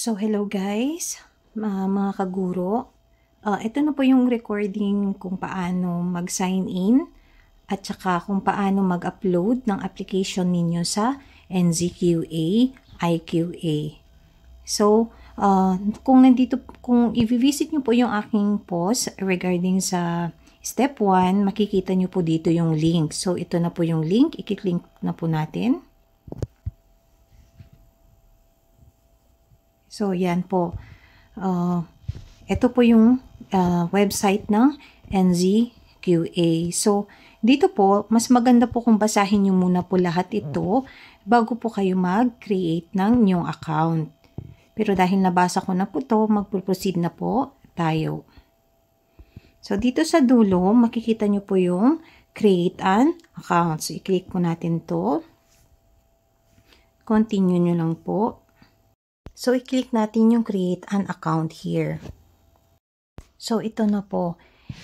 So, hello guys, mga kaguro. Ito na po yung recording kung paano mag-sign in at saka kung paano mag-upload ng application ninyo sa NZQA, IQA. So, kung i-visit nyo po yung aking post regarding sa step 1, makikita nyo po dito yung link. So, ito na po yung link. I-click na po natin. So, yan po. Ito po yung website ng NZQA. So, dito po, mas maganda po kung basahin nyo muna po lahat ito bago po kayo mag-create ng inyong account. Pero dahil nabasa ko na po ito, mag-proceed na po tayo. So, dito sa dulo, makikita nyo po yung create an account. So, i-click po natin to. Continue nyo lang po. So, i-click natin yung create an account here. So, ito na po.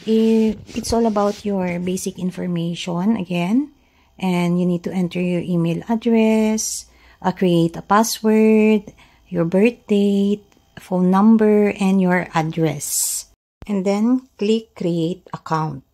It's all about your basic information again. And you need to enter your email address, create a password, your birth date, phone number, and your address. And then, click create account.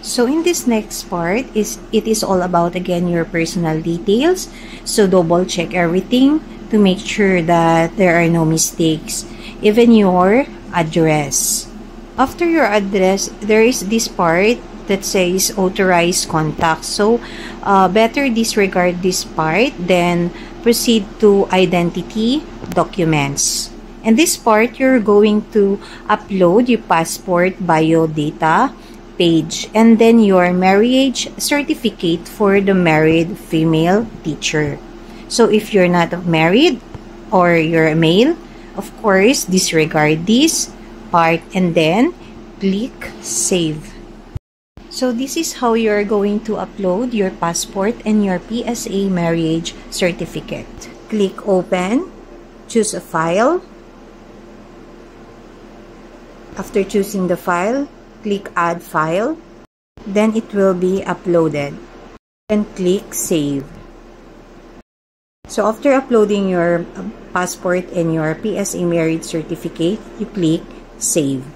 So, in this next part, it is all about, again, your personal details. So, double check everything to make sure that there are no mistakes, even your address. After your address, there is this part that says authorized contact. So, better disregard this part, then proceed to identity documents. In this part, you're going to upload your passport bio data page and then your marriage certificate for the married female teacher. So, if you're not married or you're a male, of course, disregard this part and then click Save. So, this is how you're going to upload your passport and your PSA marriage certificate. Click Open, choose a file. After choosing the file, click Add File. Then, it will be uploaded. Then, click Save. So, after uploading your passport and your PSA marriage certificate, you click Save.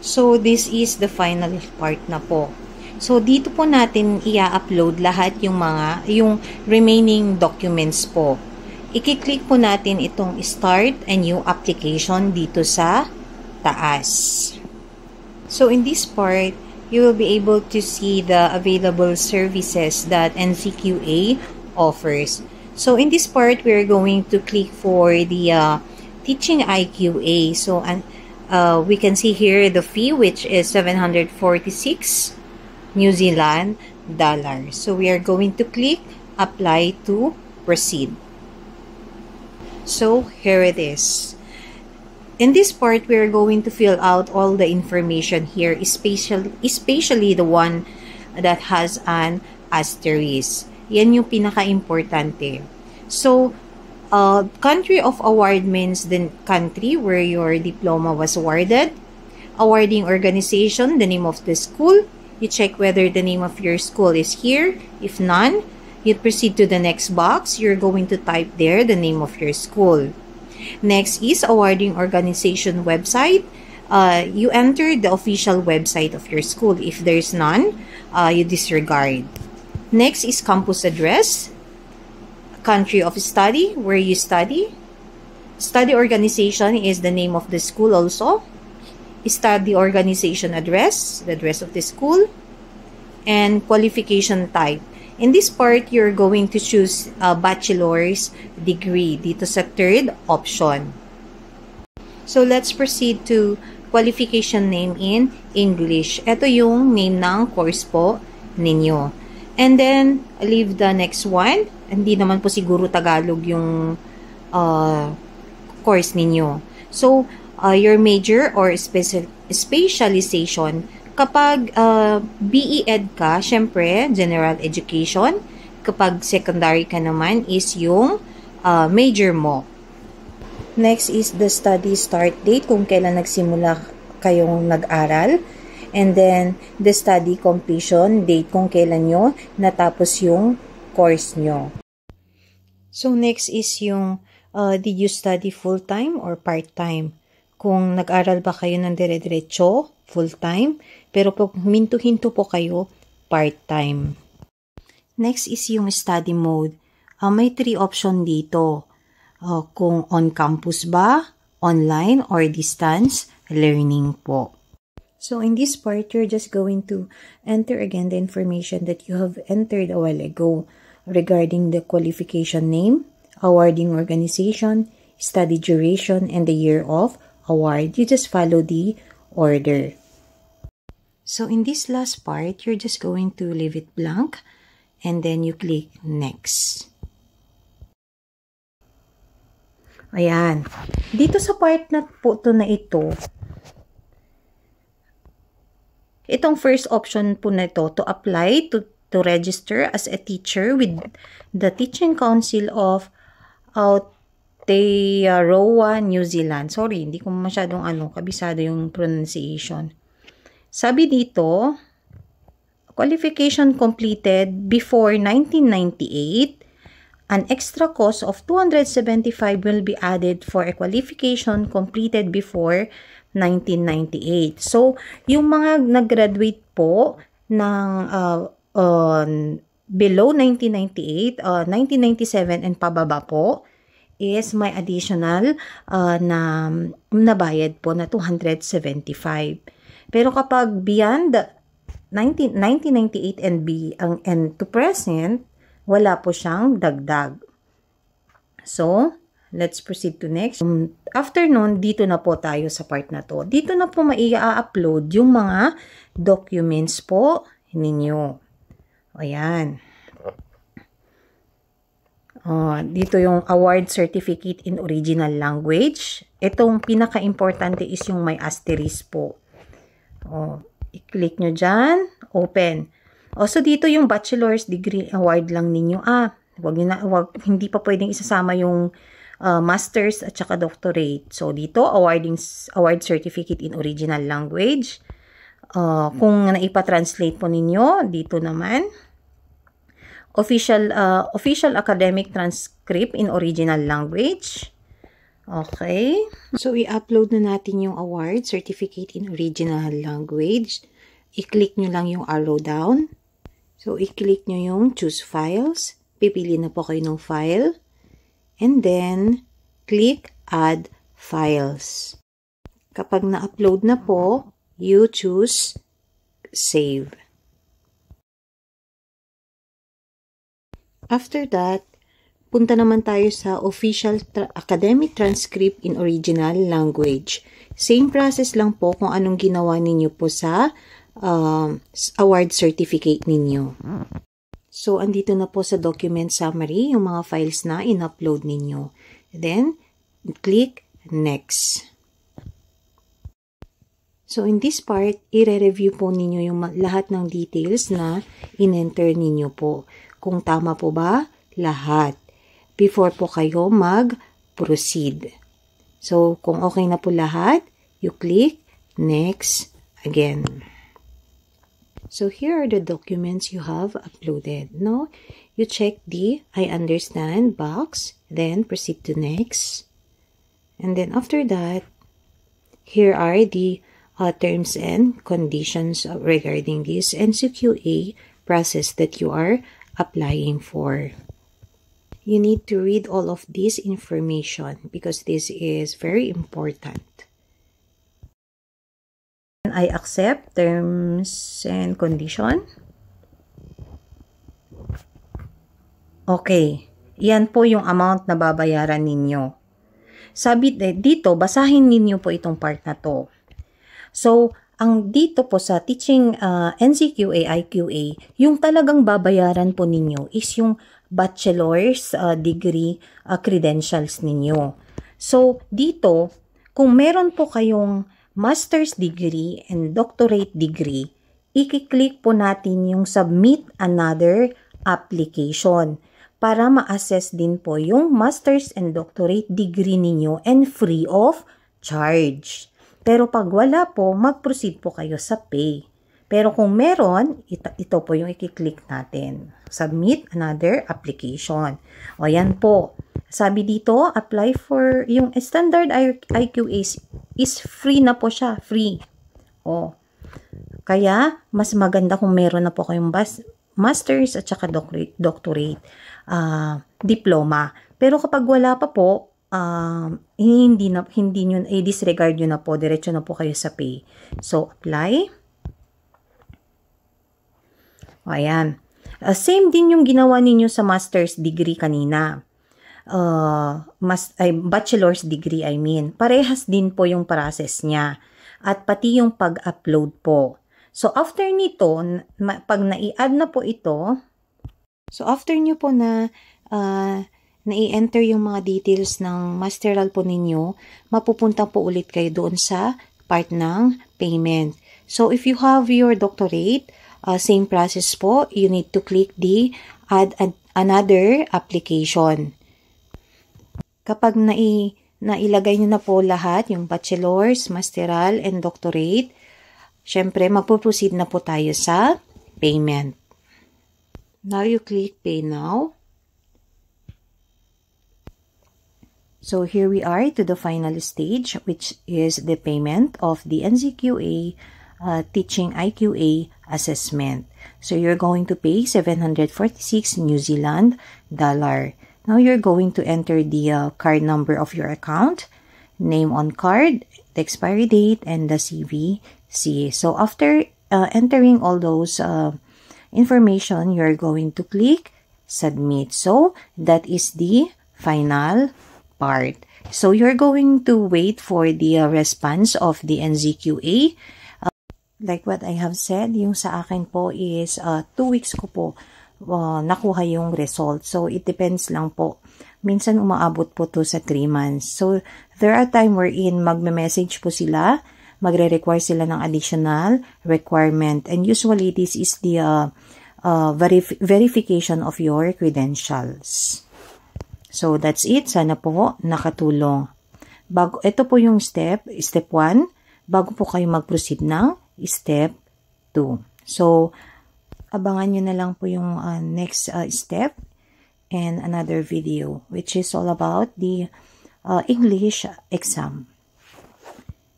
So, this is the final part na po. So, dito po natin i-upload lahat yung remaining documents po. I-click po natin itong Start a New Application dito sa taas. So, in this part, you will be able to see the available services that NZQA offers. So, in this part, we're going to click for the Teaching IQA. So, we can see here the fee, which is 746 New Zealand dollars. So, we are going to click Apply to Proceed. So, here it is. In this part, we're going to fill out all the information here, especially the one that has an asterisk. Yan yung pinaka-importante. So, country of award means the country where your diploma was awarded. Awarding organization, the name of the school. You check whether the name of your school is here. If none, you proceed to the next box. You're going to type there the name of your school. Next is awarding organization website. You enter the official website of your school. If there's none, you disregard. Next is campus address, country of study, where you study. Study organization is the name of the school also. Study organization address, the address of the school. And qualification type. In this part, you're going to choose a bachelor's degree dito sa third option. So, let's proceed to qualification name in English. Ito yung name ng course po ninyo. And then, leave the next one. Hindi naman po siguro Tagalog yung course ninyo. So, your major or specialization, kapag BE-Ed ka, syempre, general education. Kapag secondary ka naman is yung major mo. Next is the study start date, kung kailan nagsimula kayong nag-aral. And then, the study completion date, kung kailan nyo natapos yung course nyo. So, next is yung did you study full-time or part-time? Kung nag-aral ba kayo ng dire-diretso, full-time, pero pag minto-hinto po kayo, part-time. Next is yung study mode. May 3 option dito. Kung on-campus ba, online, or distance learning po. So in this part, you're just going to enter again the information that you have entered a while ago regarding the qualification name, awarding organization, study duration, and the year of award. You just follow the order. So in this last part, you're just going to leave it blank and then you click next. Ayan. Dito sa part na po na ito, itong first option po na ito, to apply to register as a teacher with the Teaching Council of Aotearoa, New Zealand. Sorry, hindi ko masyadong kabisado yung pronunciation. Sabi dito, qualification completed before 1998, an extra cost of 275 will be added for a qualification completed before 1998. So, yung mga nag-graduate po ng below 1998, 1997 and pababa po, is may additional na nabayad po na 275. Pero kapag beyond 1998 and to present, wala po siyang dagdag. So, let's proceed to next. After nun, dito na po tayo sa part na to. Dito na po maia-upload yung mga documents po ninyo. Ayan. Dito yung award certificate in original language. Itong pinaka-importante is yung may asterisk po. I-click nyo dyan. Open. So dito yung bachelor's degree award lang ninyo. Hindi pa pwedeng isasama yung master's at saka doctorate. So dito, award certificate in original language. Kung naipa-translate po ninyo, dito naman, official academic transcript in original language. Okay. So, i-upload na natin yung award certificate in original language. I-click nyo lang yung arrow down. So, i-click nyo yung choose files. Pipili na po kayo ng file. And then, click add files. Kapag na-upload na po, you choose save. After that, punta naman tayo sa official academic transcript in original language. Same process lang po kung anong ginawa ninyo po sa award certificate ninyo. So, andito na po sa document summary yung mga files na in-upload ninyo. Then, click next. So, in this part, i-review po ninyo yung lahat ng details na in-enter ninyo po. Kung tama po ba, lahat. Before po kayo mag-proceed. So, kung okay na po lahat, you click next again. So, here are the documents you have uploaded. Now, you check the I understand box, then proceed to next. And then after that, here are the terms and conditions regarding this NCQA process that you are applying for. You need to read all of this information because this is very important. I accept terms and condition. Okay. Yan po yung amount na babayaran ninyo. Sabi dito, basahin ninyo po itong part na to. So, ang dito po sa teaching NCQA, IQA, yung talagang babayaran po ninyo is yung bachelor's degree credentials ninyo. So, dito, kung meron po kayong master's degree and doctorate degree, i-click po natin yung submit another application para ma-assess din po yung master's and doctorate degree ninyo and free of charge. Pero pag wala po, mag-proceed po kayo sa pay. Pero kung meron, ito po yung i-click natin. Submit another application. O yan po. Sabi dito, apply for yung standard IQA is free na po siya. Free. O. Kaya, mas maganda kung meron na po kayong master's at saka doctorate diploma. Pero kapag wala pa po, hindi nyo, i-disregard nyo na po. Diretso na po kayo sa pay. So, apply. Ayan. Same din yung ginawa ninyo sa master's degree kanina. Bachelor's degree, I mean. Parehas din po yung process niya. At pati yung pag-upload po. So, after nito, pag nai-add na po ito, so after nyo po na nai-enter yung mga details ng masteral po ninyo, mapupunta po ulit kayo doon sa part ng payment. So, if you have your doctorate, same process po, you need to click the add another application. Kapag nailagay nyo na po lahat, yung bachelor's, masteral, and doctorate, syempre, magpo-proceed na po tayo sa payment. Now, you click Pay Now. So, here we are to the final stage, which is the payment of the NZQA Teaching IQA Assessment. So, you're going to pay 746 New Zealand dollar. Now, you're going to enter the card number of your account, name on card, the expiry date, and the CVC. So, after entering all those information, you're going to click Submit. So, that is the final part. So, you're going to wait for the response of the NZQA. Like what I have said, yung sa akin po is 2 weeks ko po nakuha yung result. So, it depends lang po. Minsan umaabot po to sa 3 months. So, there are time wherein magme-message po sila, magre-require sila ng additional requirement. And usually, this is the verification of your credentials. So, that's it. Sana po nakatulong. Ito po yung step 1, bago po kayo mag-proceed ng step 2. So, abangan nyo na lang po yung next step and another video, which is all about the English exam.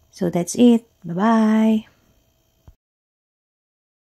So, that's it. Bye-bye!